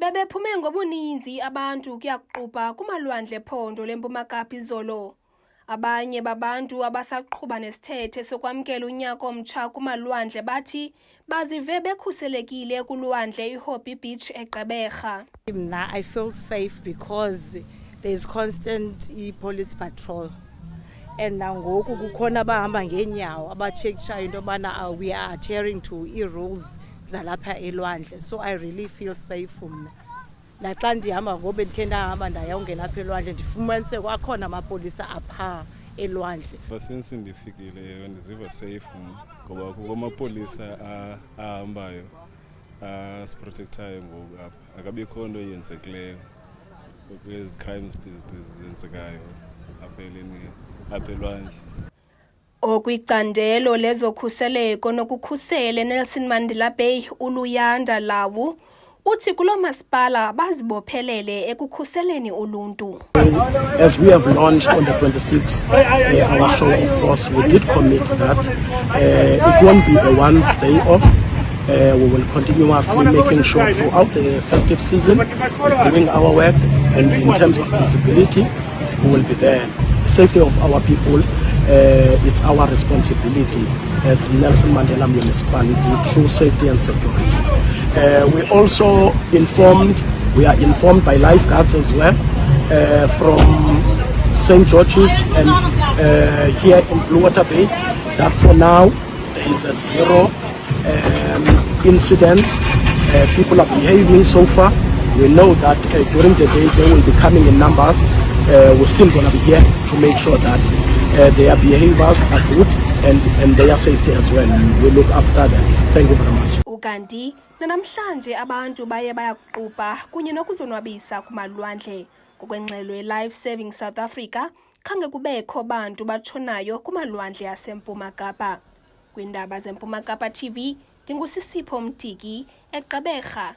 Bebephume ngobuninzi abantu kuyakuqubha kumalwandle phondo leMpuma Kapa izolo. Abanye babantu abasaqhuba nesithethe sokwamkela unyaka omtsha kumalwandle bathi bazive bekhuselekile kulwandle iHobby Beach eGqeberha. Now I feel safe because there's constant police patrol. And now ngoku kukhona abahamba ngeenyawo abacheckshayo into yobana we are adhering to rules zalapha elwandle, so I really feel safe mna. Naxa ndihamba ngoku ndikhe ndahamba ndayawungena apha elwandle ndifumanise kwakhona amapolisa apha elwandle. Since ndifikile ndiziva safe ngoba kukho amapolisa ahambayo asiprotectayo ngoku apha. Akabikho nto yenzekileyo ezi crimes zenzekayo apha elwandle. Okwicandelo lezokhuseleko nokukhusela Nelson Mandela Bay uLuyanda Lawu uthi kulo masipala bazibophelele ekukhuseleni uluntu. As we have launched on the 26th, our show of force, we did commit that it won't be a once day off. We will continuously making sure throughout the festive season we're doing our work, and in terms of visibility, we will be there. The safety of our people, it's our responsibility as Nelson Mandela Municipality through safety and security. We also we are informed by lifeguards as well from St. George's and here in Blue Water Bay that for now there is a zero incidents. People are behaving so far. We know that during the day they will be coming in numbers. We're still going to be here to make sure that their behaviors are good and their safety as well. We look after them. Thank you very much. Ukanti namhlanje abantu baye bayakuqubha kunye nokuzonwabisa kumalwandle ngokwengxelo Life Saving South Africa khange kubekho bantu batshonayo kumalwandle yaseMpuma Kapa. Kwindaba zeMpuma Kapa TV, ndingusisipho Mtiki eGqeberha.